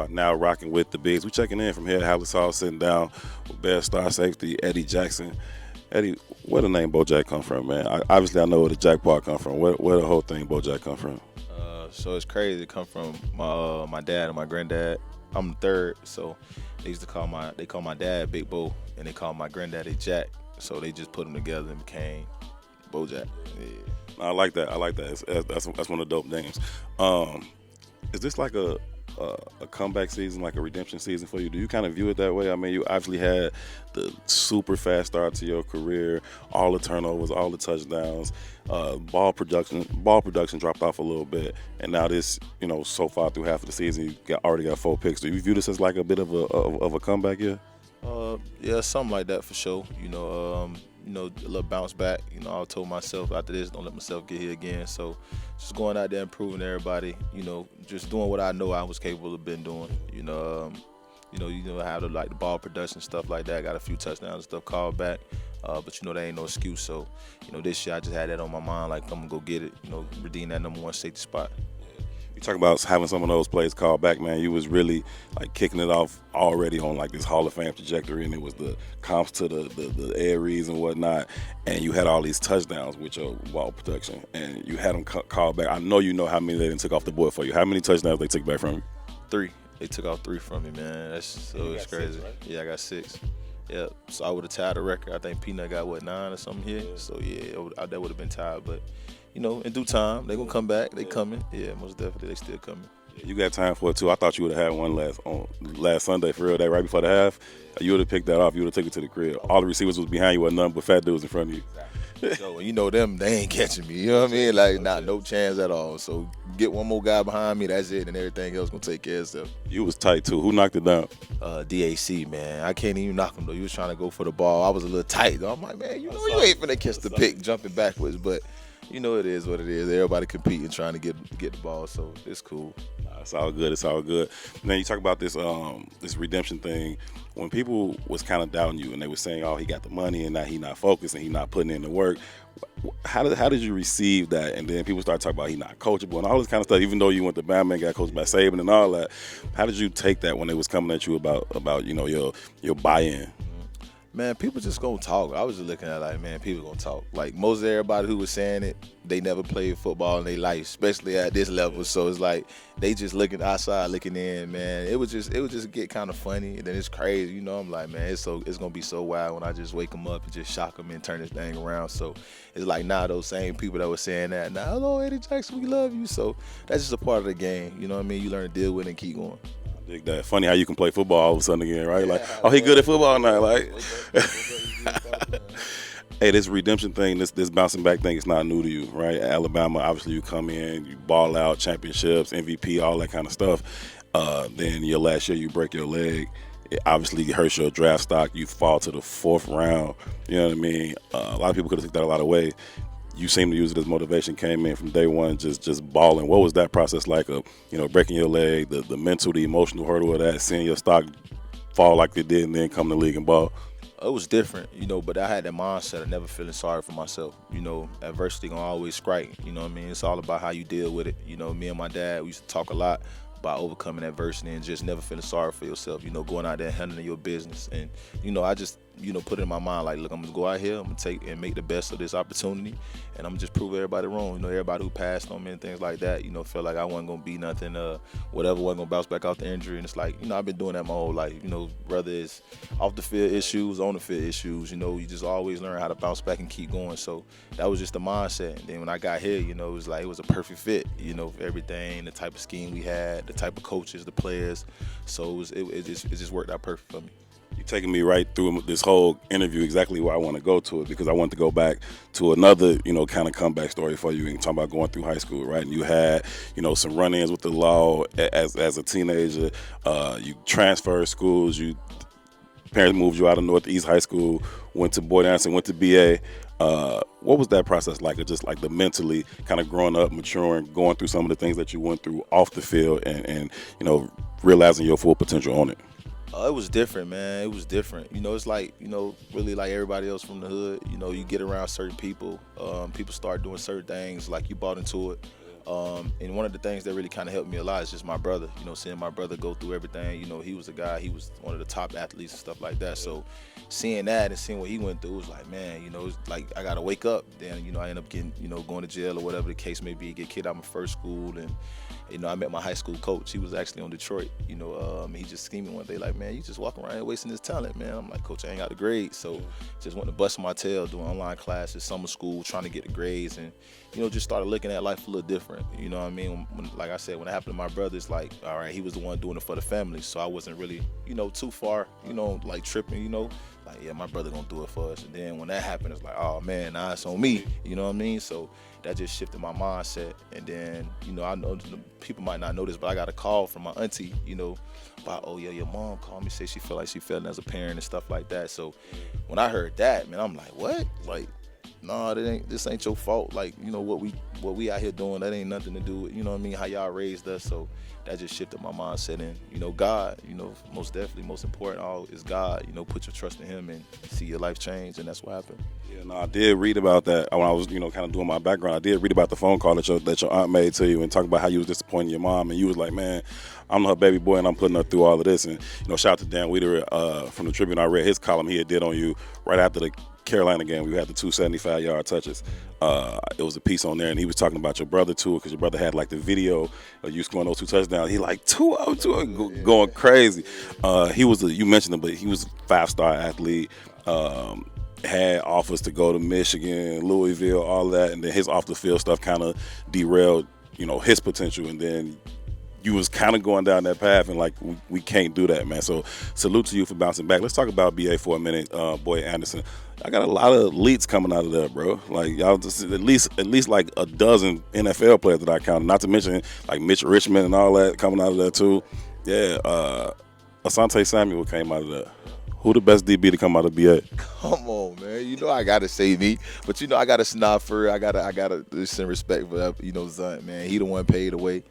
now rocking with the Bigs. We checking in from here at Hallis Hall, sitting down with Bears star safety Eddie Jacoson. Eddie, where the name BoJack come from, man? Obviously, I know where the Jack part come from. Where the whole thing BoJack come from? So it's crazy. It come from my dad and my granddad. I'm the third, so they call my dad Big Bo, and they call my granddaddy Jack. So they just put them together and became BoJack. Yeah. I like that. That's one of the dope names. Is this like a comeback season, like a redemption season for you? Do you kind of view it that way? I mean, you obviously had the super fast start to your career, all the turnovers, all the touchdowns, ball production dropped off a little bit, and now this, so far through half of the season, you already got 4 picks. Do you view this as like a bit of a comeback year? Yeah, something like that for sure. A little bounce back. I told myself after this, don't let myself get here again. So just going out there and proving to everybody, just doing what I know I was capable of been doing. How to like the ball production, stuff like that. Got a few touchdowns and stuff called back. But that ain't no excuse. So, this year I just had that on my mind, like I'm gonna go get it, redeem that number 1 safety spot. You talk about having some of those plays called back, man. You was really like kicking it off already on like this Hall of Fame trajectory, and it was the comps to the air reads and whatnot, and you had all these touchdowns with your ball production, and you had them called back. I know you know how many they took off the board for you. How many touchdowns they took back from you? 3. They took off 3 from me, man. It's crazy. 6, right? Yeah, I got 6. Yeah, so I would have tied the record. I think Peanut got 9 or something here. So yeah, that would have been tied, but. In due time, they gonna come back. They coming. Yeah, most definitely, they still coming. You got time for it too. I thought you would have had one last Sunday for real. That right before the half, you would have picked that off. You would have took it to the crib. All the receivers was behind you, with none but fat dudes in front of you. So them, they ain't catching me. You know what I mean? Like, no chance at all. So get one more guy behind me. That's it, and everything else gonna take care of itself. You was tight too. Who knocked it down? DAC, man. I can't even knock him though. He was trying to go for the ball. I was a little tight though. I'm like, man, you ain't finna catch the pick jumping backwards, but. It is what it is. Everybody competing, trying to get the ball, so it's cool. It's all good. It's all good. Now you talk about this this redemption thing. When people was kind of doubting you and they were saying, "Oh, he got the money and now he not focused and he not putting in the work," how did you receive that? And then people start talking about he not coachable and all this kind of stuff. Even though you went to Bama and got coached by Saban and all that, how did you take that when they was coming at you about your buy-in? Man, people just gonna talk. I was just looking at like, man, people gonna talk. Like most everybody who was saying it, they never played football in their life, especially at this level. So it's like they just looking outside, looking in. Man, it would just get kind of funny, and then it's crazy. I'm like, man, it's gonna be so wild when I just wake them up and just shock them and turn this thing around. So it's like now those same people that were saying that, now, hello Eddie Jacoson, we love you. So that's just a part of the game. You know what I mean? You learn to deal with it and keep going. Dig that. Funny how you can play football all of a sudden again, right? Like, oh, he good at football now. Like, hey, this redemption thing, this bouncing back thing is not new to you, right? At Alabama, obviously you come in, you ball out, championships, MVP, all that kind of stuff. Then your last year you break your leg. It obviously hurts your draft stock. You fall to the 4th round. You know what I mean? A lot of people could have took that a lot of way. You seem to use it as motivation, came in from day one just balling. What was that process like of, breaking your leg, the mental, the emotional hurdle of that, seeing your stock fall like it did and then come to the league and ball? It was different, but I had that mindset of never feeling sorry for myself. Adversity gonna always strike, what I mean? It's all about how you deal with it. Me and my dad, we used to talk a lot about overcoming adversity and just never feeling sorry for yourself, going out there and handling your business. And, I just, put it in my mind, like, look, I'm going to go out here, I'm going to take and make the best of this opportunity, and I'm going to just prove everybody wrong. Everybody who passed on me and things like that, felt like I wasn't going to be nothing, whatever, wasn't going to bounce back off the injury. And it's like, I've been doing that my whole life, whether it's off the field issues, on the field issues, you just always learn how to bounce back and keep going. So that was just the mindset. And then when I got here, it was like, it was a perfect fit, for everything, the type of scheme we had, the type of coaches, the players. So it just worked out perfect for me. You're taking me right through this whole interview exactly where I want to go to it, because I want to go back to another, kind of comeback story for you and talk about going through high school, right? And you had, some run-ins with the law as a teenager. You transferred schools. Parents moved you out of Northeast High School, went to Boyd Anderson, went to BA. What was that process like? Just like the mentally kind of growing up, maturing, going through some of the things that you went through off the field and realizing your full potential on it? It was different, man. It was different. It's like, really like everybody else from the hood. You get around certain people. People start doing certain things, like you bought into it. And one of the things that really kind of helped me a lot is just my brother. You know, seeing my brother go through everything. You know, he was a guy. He was one of the top athletes and stuff like that. So seeing that and seeing what he went through, it was like, man, you know, it's like I gotta wake up. Then, you know, I end up getting, you know, going to jail or whatever the case may be. Get kicked out of my first school, and you know, I met my high school coach. He was actually on Detroit. You know, he just scheming one day like, man, you just walking around here wasting his talent, man. I'm like, coach, I ain't got the grades, so just went to bust my tail doing online classes, summer school, trying to get the grades, and you know, just started looking at life a little different. You know what I mean? When, like I said, when it happened to my brother, it's like, all right, he was the one doing it for the family, so I wasn't really, you know, too far, you know, like tripping, you know, like, yeah, my brother gonna do it for us. And then when that happened, it's like, oh man, now it's on me. You know what I mean? So that just shifted my mindset. And then, you know, I know people might not know this, but I got a call from my auntie, you know, about, oh yeah, your mom called me, say she felt like she failing as a parent and stuff like that. So when I heard that, man, I'm like, what? Like, nah, this ain't your fault. Like, you know, what we out here doing, that ain't nothing to do with, you know what I mean, how y'all raised us. So that just shifted my mindset. And, you know, God, you know, most definitely, most important all is God. You know, put your trust in him and see your life change, and that's what happened. Yeah, no, I did read about that when I was, you know, kind of doing my background. I did read about the phone call that your aunt made to you and talk about how you was disappointing your mom, and you was like, man, I'm her baby boy and I'm putting her through all of this. And, you know, shout out to Dan Weider from the Tribune. I read his column he had did on you right after the Carolina game. We had the 275-yard touches. It was a piece on there, and he was talking about your brother too, because your brother had like the video of you scoring those 2 touchdowns. He like two of them, going crazy. He was you mentioned him, but he was a 5-star athlete. Had offers to go to Michigan, Louisville, all that, and then his off the field stuff kind of derailed, you know, his potential. And then you was kind of going down that path, and like we can't do that, man. So salute to you for bouncing back. Let's talk about BA for a minute, Boy Anderson. I got a lot of elites coming out of there, bro. Like y'all just at least like a dozen NFL players that I counted. Not to mention like Mitch Richmond and all that coming out of there too. Yeah, Asante Samuel came out of there. Who the best DB to come out of BA? Come on, man. You know I gotta say me, but you know I gotta snob for it. I gotta send respect for that. You know, Zunt, man. He the one paid away.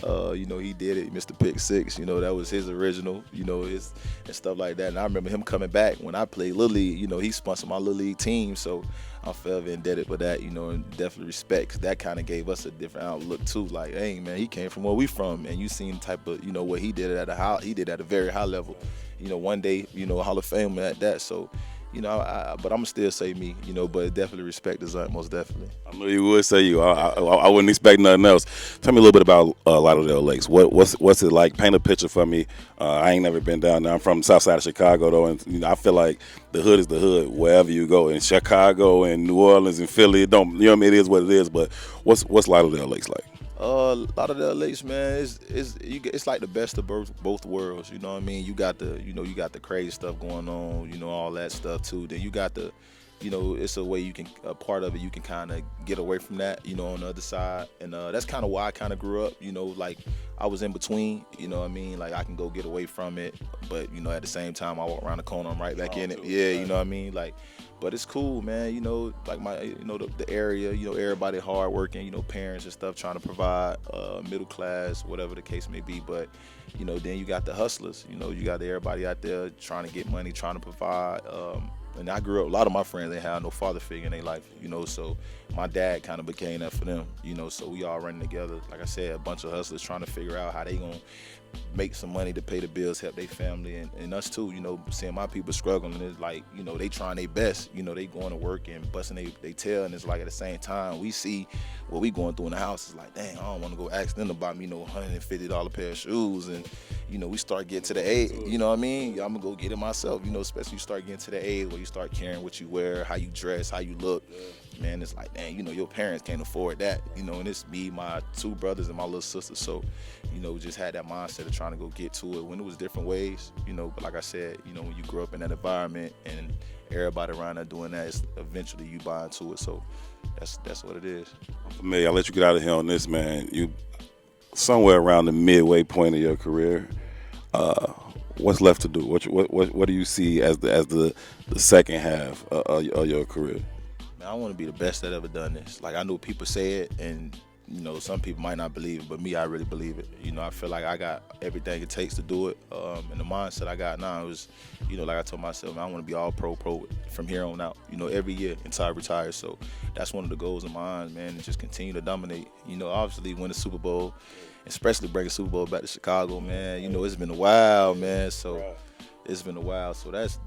You know, he did it. Mr. Pick Six. You know, that was his original. You know, his and stuff like that. And I remember him coming back when I played Little League. You know, he sponsored my Little League team, so I'm forever indebted for that. You know, and definitely respect, 'cause that kind of gave us a different outlook too. Like, hey, man, he came from where we from, and you seen the type of, you know, what he did at a very high level. You know, one day, you know, Hall of Fame at that. So, you know, but I'm still say me, you know, but definitely respect the Zunt, most definitely. I knew you would say you. I wouldn't expect nothing else. Tell me a little bit about Lauderdale Lakes. What's it like? Paint a picture for me. I ain't never been down there. I'm from the south side of Chicago, though, and you know, I feel like the hood is the hood wherever you go. In Chicago and New Orleans and Philly, it don't, you know what I mean? It is what it is. But what's Lauderdale Lakes like? Lauderdale Lakes, man, it's like the best of both worlds. You know what I mean? You got the crazy stuff going on, you know, all that stuff too. Then you got the, you know, it's a way you can, a part of it, you can kind of get away from that, you know, on the other side. And that's kind of why I kind of grew up, you know, like I was in between, you know what I mean? Like I can go get away from it, but, you know, at the same time, I walk around the corner, I'm right back in it. Yeah, you know what I mean? Like, but it's cool, man. You know, like you know, the area, you know, everybody hard working, you know, parents and stuff trying to provide, middle class, whatever the case may be. But, you know, then you got the hustlers, you know, you got everybody out there trying to get money, trying to provide. And I grew up, a lot of my friends, they had no father figure in their life, you know, so my dad kind of became that for them, you know, so we all running together. Like I said, a bunch of hustlers trying to figure out how they gonna make some money to pay the bills, help their family, and us too, you know, seeing my people struggling. It's like, you know, they trying their best, you know, they going to work and busting they tail, and it's like at the same time, we see what we going through in the house. It's like, dang, I don't want to go ask them to buy me, you know, $150 pair of shoes, and, you know, we start getting to the age, you know what I mean? I'm gonna go get it myself, you know, especially you start getting to the age where you start caring what you wear, how you dress, how you look. Man, it's like, dang, you know, your parents can't afford that, you know, and it's me, my 2 brothers, and my little sister. So, you know, we just had that mindset of trying to go get to it when it was different ways, you know. But like I said, you know, when you grow up in that environment and everybody around there doing that, it's eventually you buy into it. So that's what it is. I'm familiar. I'll let you get out of here on this, man. You somewhere around the midway point of your career. What's left to do? What do you see as the second half of your career? I want to be the best that ever done this. Like, I know people say it, and You know, some people might not believe it, but me, I really believe it. You know, I feel like I got everything it takes to do it. And the mindset I got now is, you know, like I told myself, man, I want to be all pro from here on out, you know, every year until I retire. So that's one of the goals of mine, man, and just continue to dominate. You know, obviously win the Super Bowl, especially bring a Super Bowl back to Chicago, man. You know, it's been a while, man. So it's been a while. So that's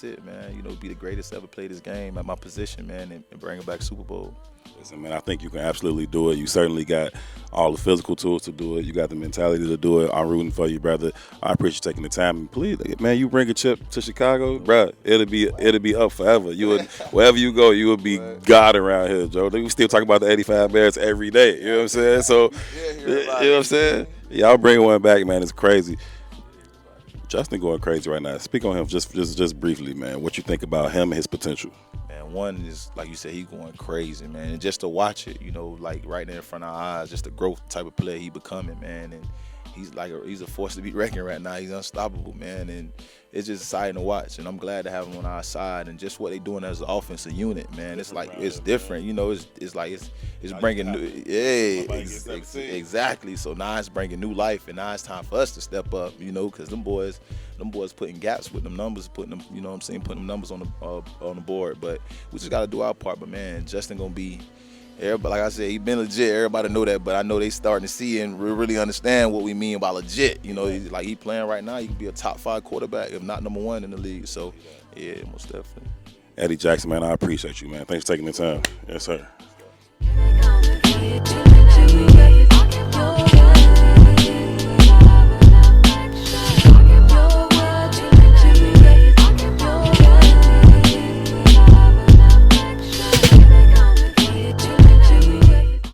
it, man. You know, be the greatest to ever play this game at my position, man, and bring it back Super Bowl. Listen, man, I think you can absolutely do it. You certainly got all the physical tools to do it. You got the mentality to do it. I'm rooting for you, brother. I appreciate you taking the time. And please, man, you bring a chip to Chicago, bro. It'll be up forever. You would wherever you go, you would be God around here, Joe. We still talk about the '85 Bears every day. You know what I'm saying? So, you know what I'm saying? Y'all bring one back, man. It's crazy. Justin going crazy right now. Speak on him just briefly, man. What you think about him and his potential? Man, one is, like you said, he going crazy, man. And just to watch it, you know, like right there in front of our eyes, just the growth type of player he becoming, man. And he's a force to be reckoned right now. He's unstoppable, man. And it's just exciting to watch. And I'm glad to have him on our side. And just what they doing as an offensive unit, man. It's like it's different, you know. It's like it's bringing new, exactly. So now it's bringing new life, and now it's time for us to step up, you know, because them boys putting gaps with them numbers, putting them, you know what I'm saying, putting them numbers on the board. But we just got to do our part. But man, Justin gonna be. Everybody, like I said, he been legit. Everybody know that, but I know they starting to see and really understand what we mean by legit. You know, he playing right now. He can be a top 5 quarterback, if not number 1 in the league. So, yeah, most definitely. Eddie Jacoson, man, I appreciate you, man. Thanks for taking the time. Yes, sir.